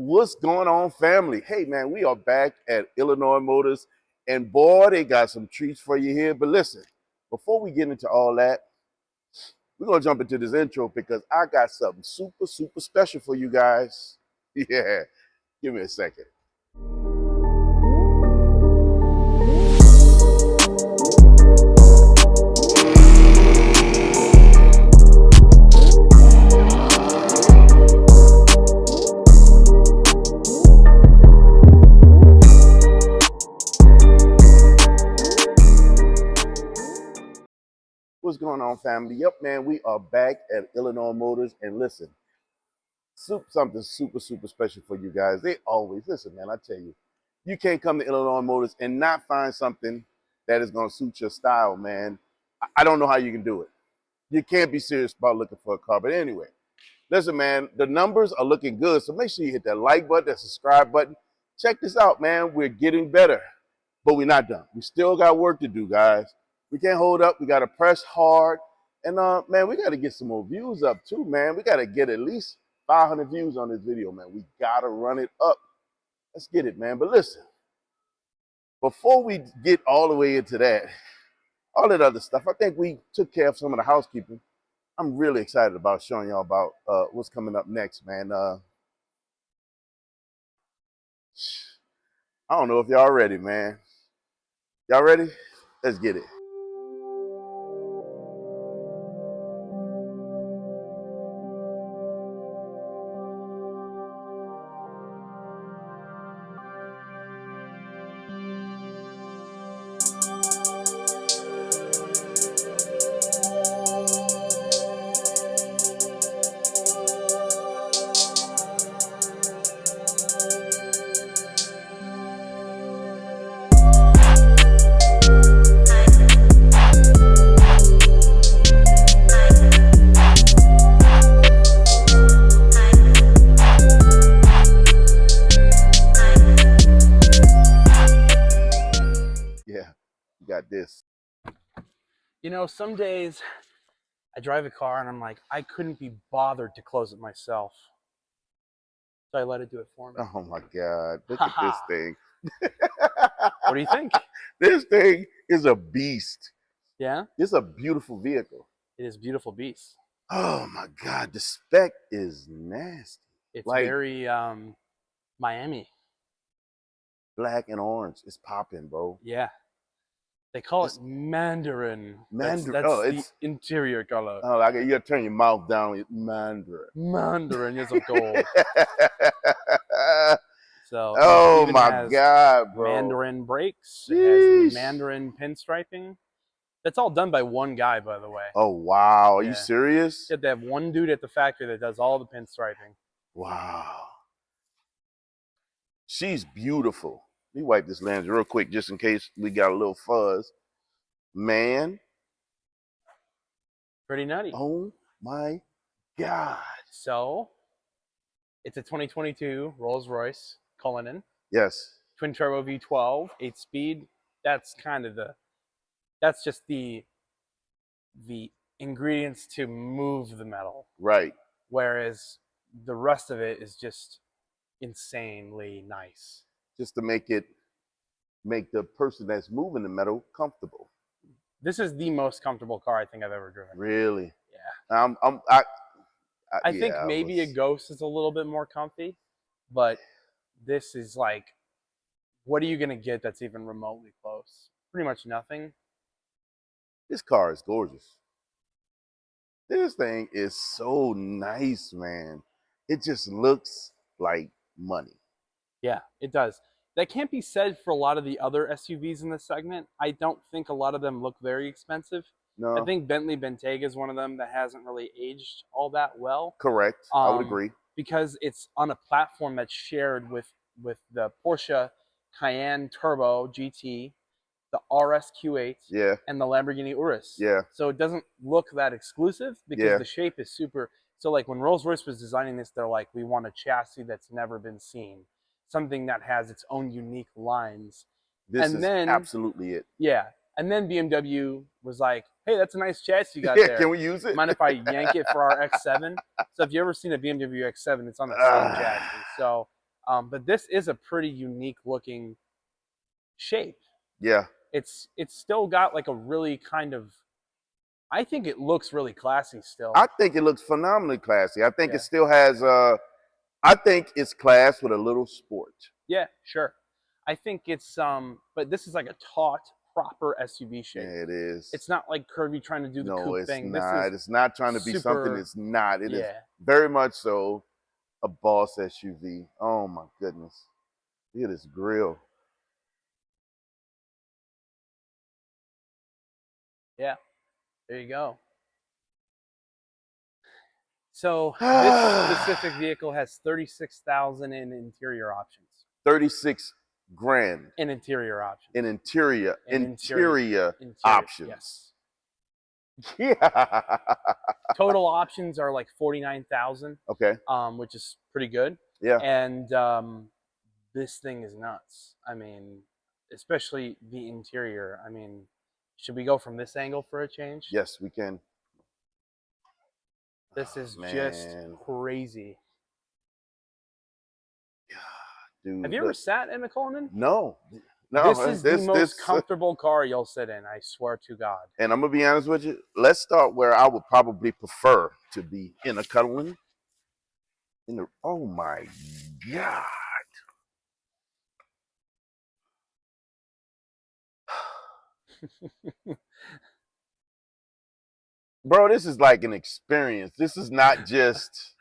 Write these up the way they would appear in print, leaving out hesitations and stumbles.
What's going on, family? Hey, man, we are back at Illinois Motors, and boy, they got some treats for you here. But listen, before we get into all that, we're going to jump into this intro because I got something super, super special for you guys. Yeah, give me a second. What's going on, family? Yep, man, we are back at Illinois Motors, and listen, something super, super special for you guys. They always, listen, man, I tell you, you can't come to Illinois Motors and not find something that is going to suit your style, man. I don't know how you can do it. You can't be serious about looking for a car. But anyway, listen, man, the numbers are looking good, so make sure you hit that like button, that subscribe button. Check this out, man. We're getting better, but we're not done. We still got work to do, guys. We can't hold up. We got to press hard. And, man, we got to get some more views up, too, man. We got to get at least 500 views on this video, man. We got to run it up. Let's get it, man. But listen, before we get all the way into that, all that other stuff, I think we took care of some of the housekeeping. I'm really excited about showing y'all about what's coming up next, man. I don't know if y'all ready, man. Y'all ready? Let's get it. Got this. You know, some days I drive a car and I'm like, I couldn't be bothered to close it myself. So I let it do it for me. Oh my God. Look at this thing. What do you think? This thing is a beast. Yeah? It's a beautiful vehicle. It is a beautiful beast. Oh my God. The spec is nasty. It's like, very Miami. Black and orange. It's popping, bro. Yeah. They call it Mandarin. Mandarin. That's the interior color. Oh, like you gotta turn your mouth down with Mandarin. Mandarin is of gold. So oh my God, bro. Mandarin brakes. It has Mandarin pinstriping. That's all done by one guy, by the way. Oh wow. Are you serious? Yeah, they have one dude at the factory that does all the pinstriping. Wow. She's beautiful. Let me wipe this lens real quick just in case we got a little fuzz. Man. Pretty nutty. Oh my God. So, it's a 2022 Rolls-Royce Cullinan. Yes. Twin turbo V12, 8-speed. That's kind of that's just the ingredients to move the metal. Right. Whereas the rest of it is just insanely nice. Just to make the person that's moving the metal comfortable. This is the most comfortable car I think I've ever driven. Really? Yeah. I think yeah, maybe a Ghost is a little bit more comfy, but this is like, what are you gonna get that's even remotely close? Pretty much nothing. This car is gorgeous. This thing is so nice, man. It just looks like money. Yeah, it does. That can't be said for a lot of the other SUVs in this segment. I don't think a lot of them look very expensive. No. I think Bentley Bentayga is one of them that hasn't really aged all that well. Correct. I would agree. Because it's on a platform that's shared with the Porsche Cayenne Turbo GT, the RS Q8, yeah, and the Lamborghini Urus. Yeah. So it doesn't look that exclusive because the shape is super. So like when Rolls-Royce was designing this, they're like, we want a chassis that's never been seen. Something that has its own unique lines. This is absolutely it. Yeah. And then BMW was like, hey, that's a nice chassis you got there. Can we use it? Mind if I yank it for our X7? So if you ever seen a BMW X7, it's on the same chassis. So But this is a pretty unique looking shape. Yeah. It's still got like a really kind of, I think it looks really classy still. I think it looks phenomenally classy. I think Yeah. it still has I think it's class with a little sport. Yeah, sure. I think it's but this is like a taut, proper SUV shape. Yeah, it is. It's not like curvy trying to do the no, coupe it's thing. not. It's not trying to be something super- it's not. It is Yeah. very much so a boss SUV. Oh my goodness. Look at this grill. Yeah. There you go. So this specific vehicle has 36,000 in interior options. 36 grand In interior options. in interior Interior options. Yes. Yeah. Total options are like 49,000. Okay. Which is pretty good. Yeah. And this thing is nuts. I mean, especially the interior. I mean, should we go from this angle for a change? Yes, we can. This is just crazy. Dude, have you ever sat in a Cullinan? No. No. This is the most comfortable car you'll sit in, I swear to God. And I'm going to be honest with you. Let's start where I would probably prefer to be in a Cullinan. Oh my God. Bro, this is like an experience. This is not just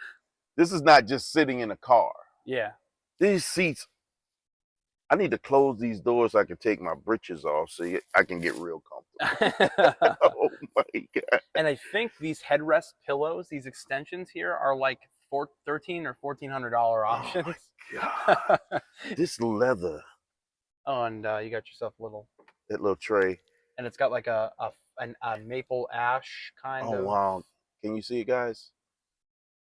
sitting in a car. Yeah. These seats, I need to close these doors so I can take my britches off so I can get real comfortable. Oh my God. And I think these headrest pillows, these extensions here are like $1,300 or $1,400 options. Oh my God. This leather. Oh, and you got yourself that little tray. And it's got like a maple ash kind of. Oh wow! Can you see it, guys?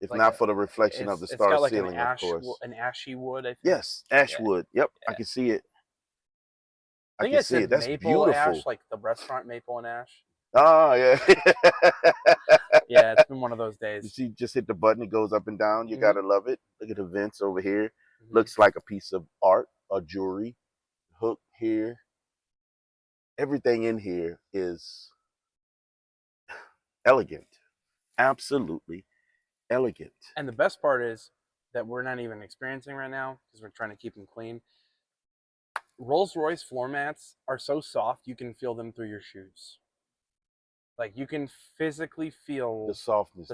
If like not for the reflection of the star like ceiling, of course. An ashy wood, I think. Yes, ash wood. Yep, yeah. I can see it. I can see it. That's maple beautiful. Ash, like the restaurant Maple and Ash. Oh yeah. Yeah, it's been one of those days. You see, just hit the button; it goes up and down. You gotta love it. Look at the vents over here. Looks like a piece of art or jewelry. Hook here. Everything in here is elegant, absolutely elegant. And the best part is that we're not even experiencing right now because we're trying to keep them clean. Rolls-Royce floor mats are so soft you can feel them through your shoes. Like you can physically feel the softness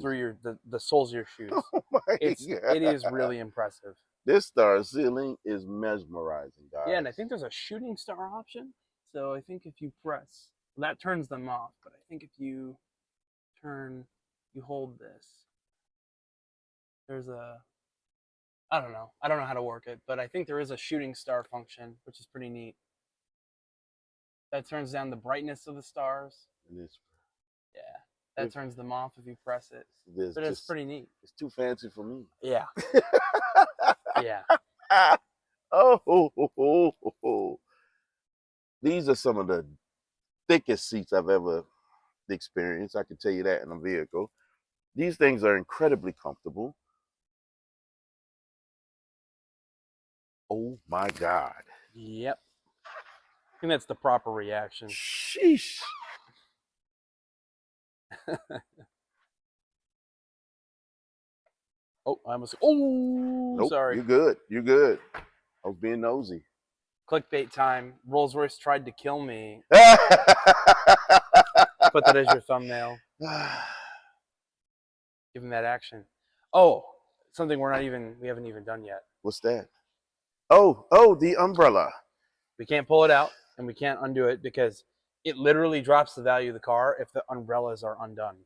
through the soles of your shoes. Oh my God. It is really impressive. This star ceiling is mesmerizing, guys. Yeah, and I think there's a shooting star option. So I think if you press, that turns them off. But I think if you hold this, there's I don't know how to work it, but I think there is a shooting star function, which is pretty neat. That turns down the brightness of the stars. Yeah, that turns them off if you press it. But it's pretty neat. It's too fancy for me. Yeah. Yeah. Oh. These are some of the thickest seats I've ever experienced. I can tell you that in a vehicle. These things are incredibly comfortable. Oh my God. Yep. I think that's the proper reaction. Sheesh. Oh, I almost. Oh, nope, sorry. You're good. You're good. I was being nosy. Clickbait time. Rolls-Royce tried to kill me. Put that as your thumbnail. Give him that action. Oh, something we haven't even done yet. What's that? Oh, the umbrella. We can't pull it out and we can't undo it because it literally drops the value of the car if the umbrellas are undone.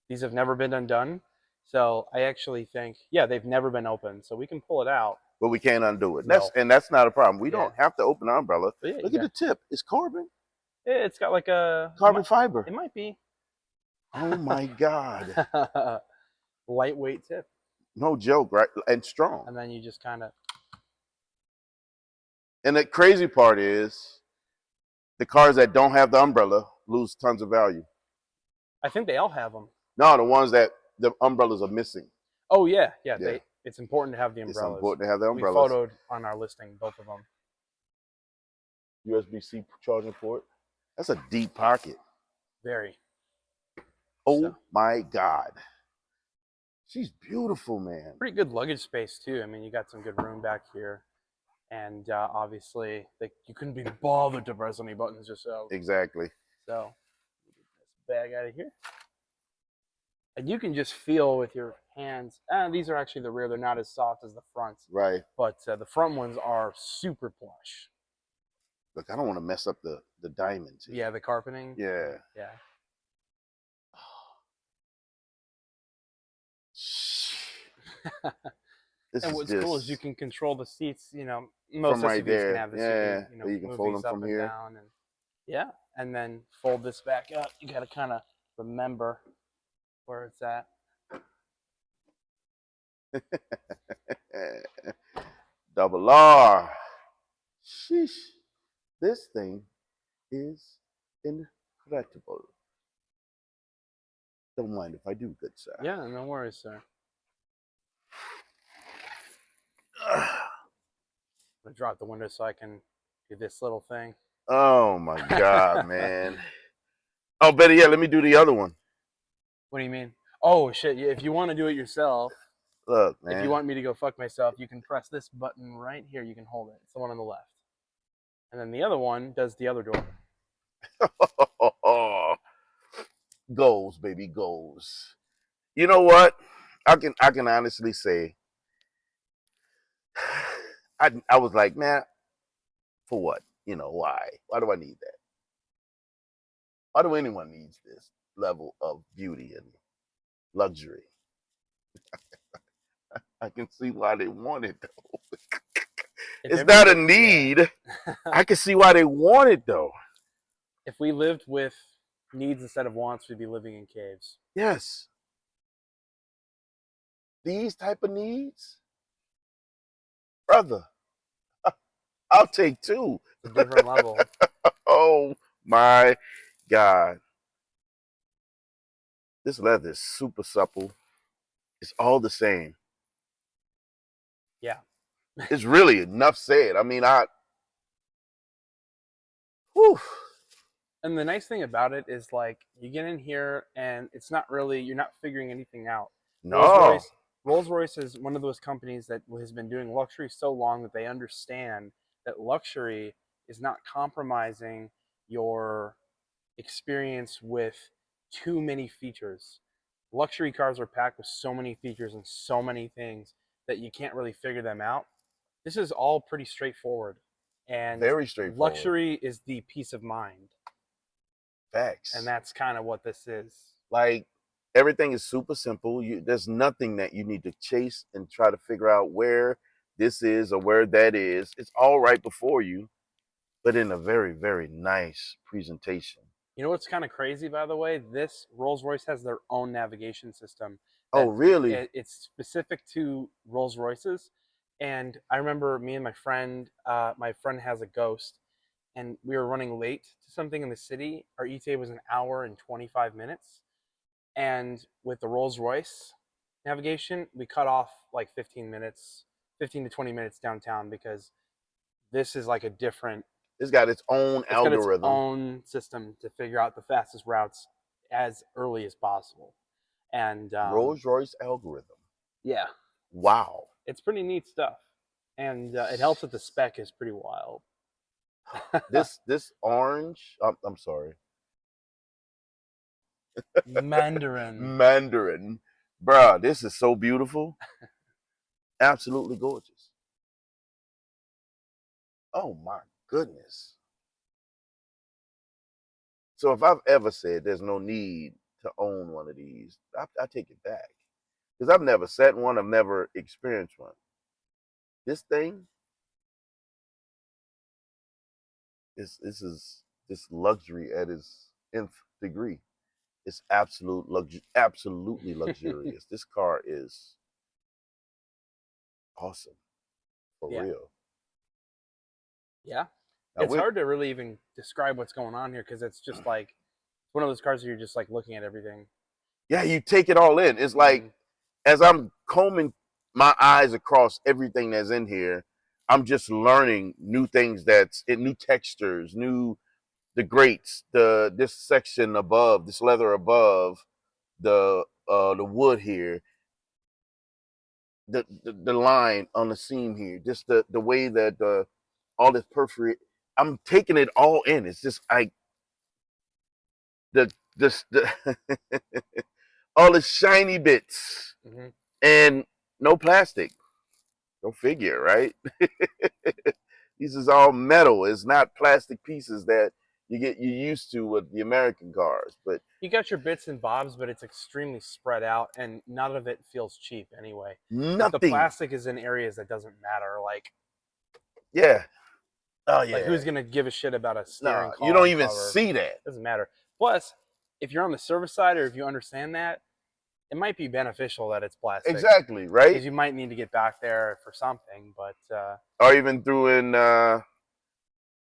These have never been undone. So I actually think, they've never been opened. So we can pull it out. But we can't undo it. No. That's not a problem. We don't have to open the umbrella. Look at the tip. It's carbon. It's got like a carbon fiber. It might be. Oh my God. Lightweight tip. No joke, right? And strong. And then you just kind of. And the crazy part is the cars that don't have the umbrella lose tons of value. I think they all have them. No, the ones that the umbrellas are missing. Oh, yeah. it's important to have the It's umbrellas. important to have the We umbrellas. photoed on our listing both of them. USB-C charging port. That's a deep pocket. Very. Oh So. my God. She's beautiful, man. Pretty good luggage space too. I mean, you got some good room back here, and obviously, you couldn't be bothered to press any buttons yourself. Exactly. So, get this bag out of here, and you can just feel with your hands. These are actually the rear; they're not as soft as the fronts. Right. But the front ones are super plush. Look, I don't want to mess up the diamonds here. Yeah, the carpeting. Yeah. Yeah. And what's cool is you can control the seats. You know, most from right SUVs there. can have this. Yeah, you can move fold these them up from and here. down, and yeah, and then fold this back up. You got to kind of remember where it's at. Double R. Sheesh. This thing is incredible. Don't mind if I do, good sir. Yeah, no worries, sir. I'm gonna drop the window so I can do this little thing. Oh my God, man. Oh, better yet, let me do the other one. What do you mean? Oh shit! If you want to do it yourself, look, man. If you want me to go fuck myself, you can press this button right here. You can hold it. It's the one on the left, and then the other one does the other door. Goals, baby, goals. You know what? I can honestly say, I was like, man, for what? You know, why? Why do I need that? Why do anyone need this level of beauty and luxury? I can see why they want it though. It's not a need. I can see why they want it though. If we lived with needs instead of wants, we'd be living in caves. Yes. These type of needs, brother, I'll take two. It's a different level. Oh my God. This leather is super supple. It's all the same. Yeah. It's really enough said. I mean, whew. And the nice thing about it is, like, you get in here and it's not really, you're not figuring anything out. No. Rolls-Royce is one of those companies that has been doing luxury so long that they understand that luxury is not compromising your experience with too many features. Luxury cars are packed with so many features and so many things that you can't really figure them out. This is all pretty straightforward. And very straightforward. Luxury is the peace of mind. Facts. And that's kind of what this is. Like, everything is super simple. There's nothing that you need to chase and try to figure out where this is or where that is. It's all right before you, but in a very, very nice presentation. You know what's kind of crazy, by the way? This Rolls-Royce has their own navigation system. Oh, really? It's specific to Rolls-Royces. And I remember me and my friend has a Ghost, and we were running late to something in the city. Our ETA was an hour and 25 minutes. And with the Rolls-Royce navigation, we cut off like 15 to 20 minutes downtown, because this is like a different... It's got its own algorithm. Got its own system to figure out the fastest routes as early as possible. And Rolls-Royce algorithm. Yeah. Wow. It's pretty neat stuff. And it helps that the spec is pretty wild. This orange, I'm sorry. Mandarin. Bruh, this is so beautiful. Absolutely gorgeous. Oh my goodness. So if I've ever said there's no need to own one of these, I take it back. Because I've never sat in one, I've never experienced one. This thing, this is this luxury at its nth degree. It's absolutely luxurious. This car is awesome. For real. Yeah. Now, it's hard to really even describe what's going on here, because it's just like one of those cars where you're just like looking at everything. Yeah, you take it all in. It's like, as I'm combing my eyes across everything that's in here. I'm just learning new things new textures, the grates, this section above, this leather above the wood here, the line on the seam here, just the way that all this perforated. I'm taking it all in. It's just the this the all the shiny bits Mm-hmm. and no plastic. Go figure, right? This is all metal. It's not plastic pieces that you used to with the American cars. But You got your bits and bobs, but it's extremely spread out, and none of it feels cheap anyway. If the nothing. plastic is in areas that doesn't matter, Yeah. Oh like yeah. who's gonna give a shit about a steering Nah, you don't column even cover? see that. Doesn't matter. Plus, if you're on the service side or if you understand that, it might be beneficial that it's plastic Exactly, right? because you might need to get back there for something. But Or even through in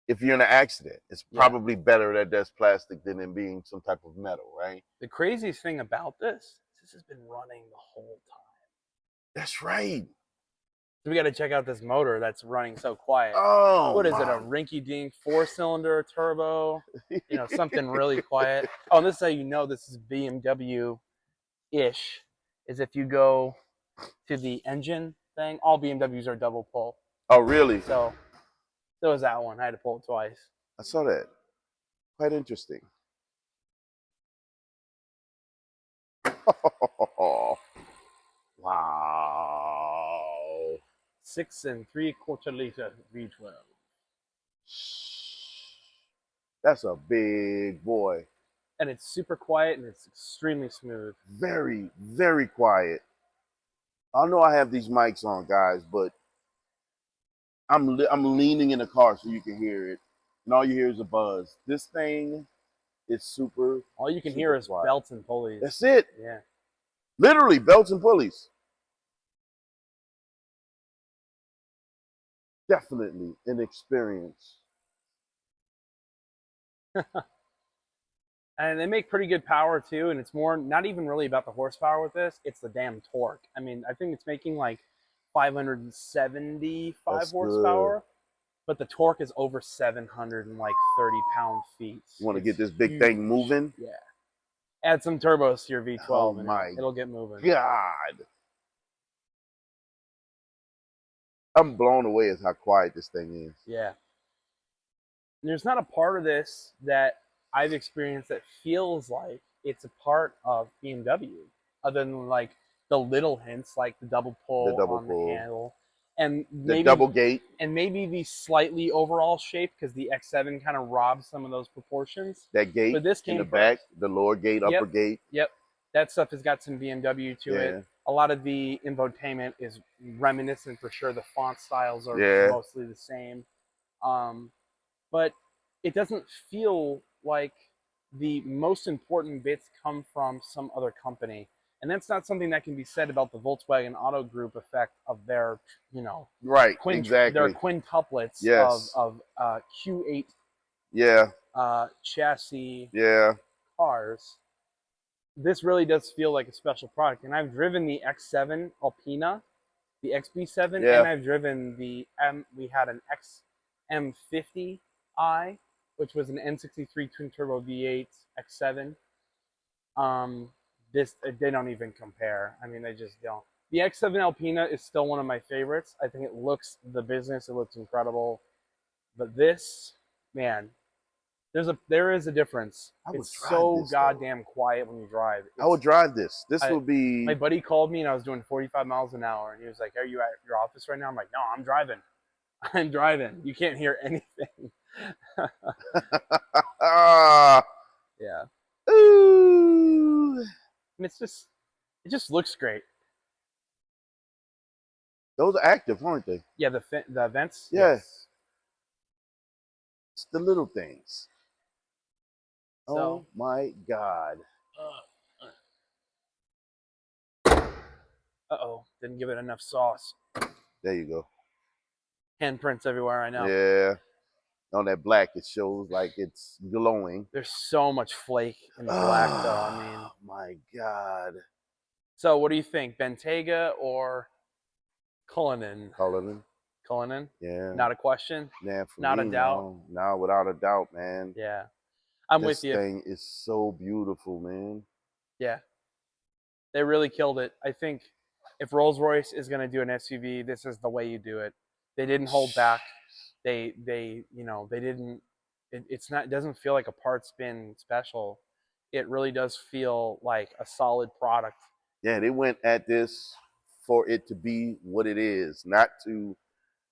if you're in an accident, it's yeah, probably better that that's plastic than it being some type of metal, right? the craziest thing about this has been running the whole time. That's right. So we got to check out this motor that's running so quiet. Oh What is it? A my. rinky-dink four-cylinder turbo? You know, something really quiet. Oh, and this is how you know this is BMW-ish. Is if you go to the engine thing, all BMWs are double pull. Oh really? So is that one. I had to pull it twice. I saw that. Quite interesting. Wow. 6 3/4 liter V12. That's a big boy. And it's super quiet and it's extremely smooth. Very, very quiet. I know I have these mics on, guys, but I'm leaning in the car so you can hear it, and all you hear is a buzz. This thing is super. All you can super hear is quiet. belts and pulleys. That's it. Yeah. Literally belts and pulleys. Definitely an experience. And they make pretty good power too, and it's more not even really about the horsepower with this, it's the damn torque. I mean, I think it's making like 575 That's horsepower, good. but the torque is over 730 pound-feet. You want to It's get this big huge. thing moving? Yeah. Add some turbos to your V12 Oh and my it'll get moving. God. I'm blown away at how quiet this thing is. Yeah. There's not a part of this that I've experienced that feels like it's a part of BMW, other than like the little hints, like the double The pull double on the pull, handle, and the double gate, maybe the slightly overall shape because the X7 kind of robs some of those proportions. that gate But this in came the first. back, the lower gate, upper Yep. gate. Yep, that stuff has got some BMW to Yeah. it. A lot of the infotainment is reminiscent for sure. The font styles are Yeah. mostly the same. But it doesn't feel like the most important bits come from some other company. And that's not something that can be said about the Volkswagen Auto Group effect of their, Right, their exactly. quintuplets Yes. of Q8 Yeah, chassis yeah. cars. This really does feel like a special product. And I've driven the X7 Alpina, the XB7, Yeah. and I've driven we had an XM50i, which was an N63 twin turbo V8 X7. They don't even compare. I mean, they just don't. The X7 Alpina is still one of my favorites. I think it looks the business. It looks incredible. But this, man, there is a difference. It's so goddamn quiet when you drive. I would drive this. This My would be. buddy called me and I was doing 45 miles an hour, and he was like, "Are you at your office right now?" I'm like, "No, I'm driving. I'm driving. You can't hear anything." Yeah. Ooh. And it just looks great. Those are active, aren't they? Yeah, the vents. Yeah. Yes. It's the little things. So, oh my God. Uh-oh, didn't give it enough sauce. There you go. Handprints everywhere, I know. Yeah. On that black, it shows like it's glowing. There's so much flake in the black, though. I mean, oh my God. so what do you think, Bentayga or Cullinan. Cullinan. Yeah. Not a question. Yeah, for Not me, a doubt. no, without a doubt, man. Yeah. I'm with This you. thing is so beautiful, man. Yeah. They really killed it. I think if Rolls-Royce is going to do an SUV, this is the way you do it. They didn't hold back. They didn't. It doesn't feel like a parts bin special. It really does feel like a solid product. Yeah, they went at this for it to be what it is, not to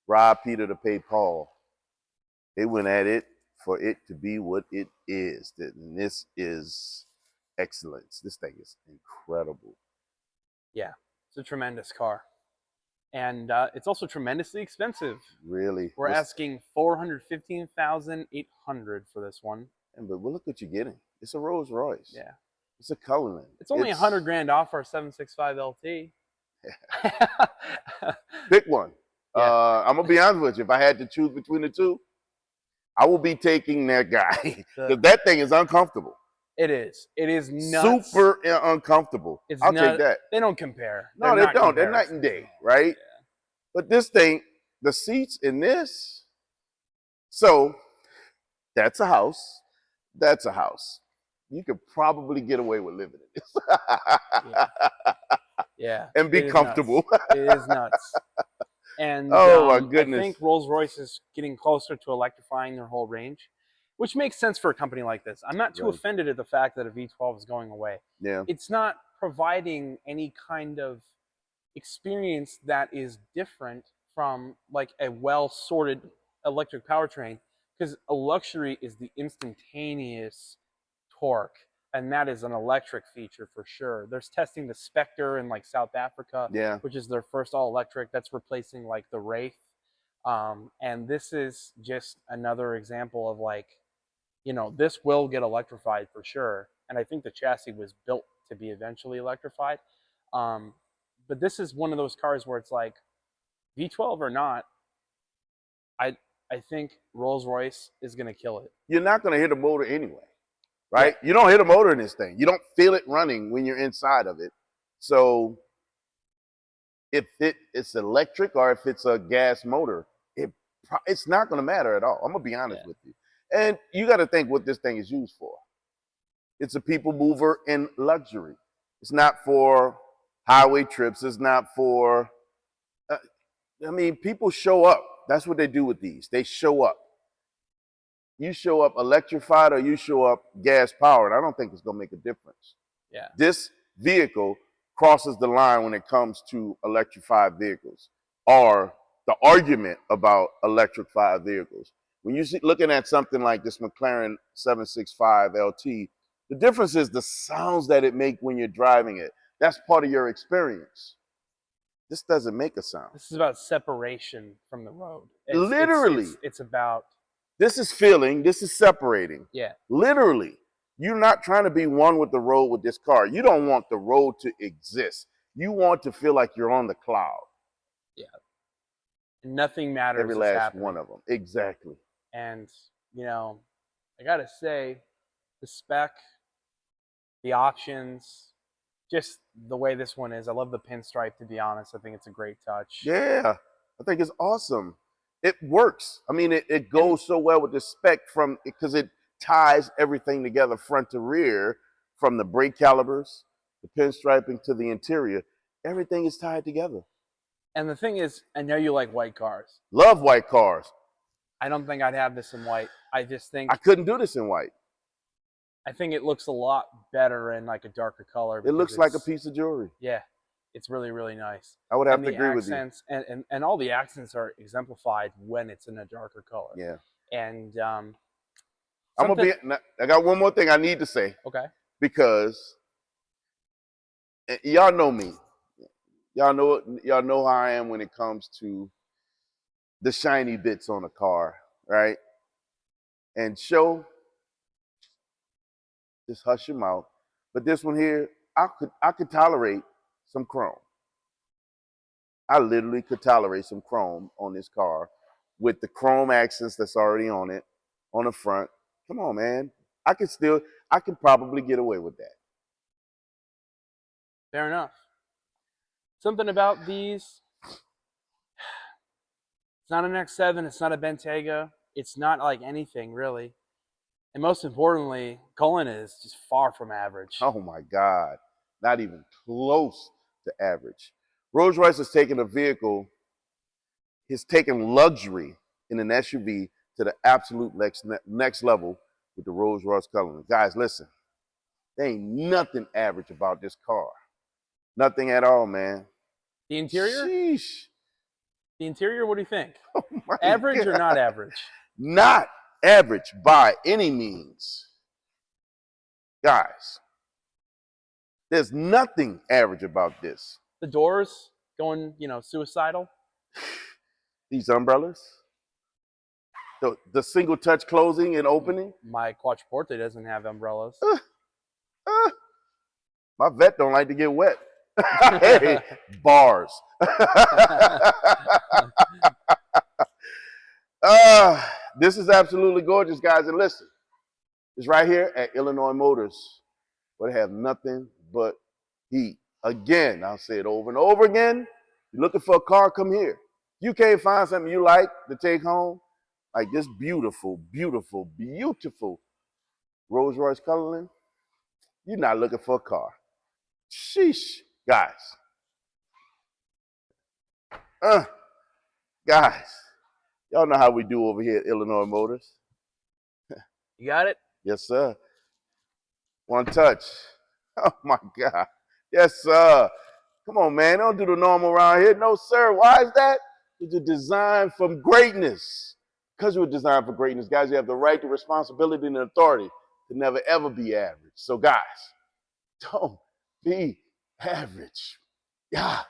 rob Peter to pay Paul. They went at it for it to be what it is. And this is excellence. This thing is incredible. Yeah, it's a tremendous car. And it's also tremendously expensive. Really. We're asking $415,800 for this one. But look what you're getting. It's a Rolls Royce. Yeah. It's a Cullinan. It's only $100,000 off our 765 LT. Pick one. Yeah. I'm gonna be honest with you. If I had to choose between the two, I will be taking that guy because that thing is uncomfortable. It is. It is nuts. Super uncomfortable. I'll take that. They don't compare. No, they don't. They're night and day, right? Yeah. But this thing, the seats in this, so that's a house. That's a house. You could probably get away with living in this. Yeah. And be comfortable. It is nuts. And oh my goodness. I think Rolls-Royce is getting closer to electrifying their whole range, which makes sense for a company like this. I'm not too offended at the fact that a V12 is going away. Yeah. It's not providing any kind of experience that is different from like a well-sorted electric powertrain, because a luxury is the instantaneous torque, and that is an electric feature for sure. There's testing the Spectre in like South Africa, which is their first all-electric that's replacing like the Wraith. And this is just another example of like, this will get electrified for sure. And I think the chassis was built to be eventually electrified. But this is one of those cars where it's like, V12 or not, I think Rolls-Royce is going to kill it. You're not going to hit a motor anyway, right? Yeah. You don't hit a motor in this thing. You don't feel it running when you're inside of it. So if it's electric or if it's a gas motor, it's not going to matter at all. I'm going to be honest with you. And you got to think what this thing is used for. It's a people mover in luxury. It's not for highway trips. It's not for, people show up. That's what they do with these. They show up. You show up electrified or you show up gas powered. I don't think it's going to make a difference. Yeah. This vehicle crosses the line when it comes to electrified vehicles, or the argument about electrified vehicles. When you're looking at something like this McLaren 765 LT, the difference is the sounds that it makes when you're driving it. That's part of your experience. This doesn't make a sound. This is about separation from the road. Literally. It's about... This is feeling, this is separating. Yeah. Literally. You're not trying to be one with the road with this car. You don't want the road to exist. You want to feel like you're on the cloud. Yeah. Nothing matters. Every last one of them. Exactly. And, I got to say, the spec, the options, just the way this one is. I love the pinstripe, to be honest. I think it's a great touch. Yeah. I think it's awesome. It works. It goes so well with the spec because it ties everything together front to rear, from the brake calipers, the pinstriping to the interior. Everything is tied together. And the thing is, I know you like white cars. Love white cars. I don't think I'd have this in white. I just think I couldn't do this in white. I think it looks a lot better in like a darker color. It looks like a piece of jewelry. Yeah. It's really, really nice. I would have to agree with you. And all the accents are exemplified when it's in a darker color. Yeah. And I got one more thing I need to say. Okay. Because y'all know me. Y'all know how I am when it comes to the shiny bits on a car, right? And just hush your mouth. But this one here, I could tolerate some chrome. I literally could tolerate some chrome on this car with the chrome accents that's already on it, on the front. Come on, man. I could probably get away with that. Fair enough. Something about these It's not an X7. It's not a Bentayga. It's not like anything really. And most importantly, Cullinan is just far from average. Oh my God, not even close to average. Rolls-Royce has taken a vehicle, has taken luxury in an SUV to the absolute next level with the Rolls-Royce Cullinan. Guys, listen, there ain't nothing average about this car. Nothing at all, man. The interior? Sheesh. The interior, what do you think? Oh my Average God. or not average? Not average by any means. Guys, there's nothing average about this. The doors going, suicidal. These umbrellas, the single touch closing and opening. My Quattroporte doesn't have umbrellas. My vet don't like to get wet. Hey, bars. This is absolutely gorgeous, guys. And listen, it's right here at Illinois Motors, where they have nothing but heat. Again, I'll say it over and over again. You're looking for a car, come here. You can't find something you like to take home, like this beautiful, beautiful, beautiful Rolls-Royce Cullinan, you're not looking for a car. Sheesh, guys. Guys, y'all know how we do over here at Illinois Motors. You got it? Yes, sir. One touch. Oh my God. Yes, sir. Come on, man. Don't do the normal around here. No, sir. Why is that? It's a design from greatness. Because we're designed for greatness, guys, you have the right, the responsibility, and the authority to never, ever be average. So, guys, don't be average. Yeah.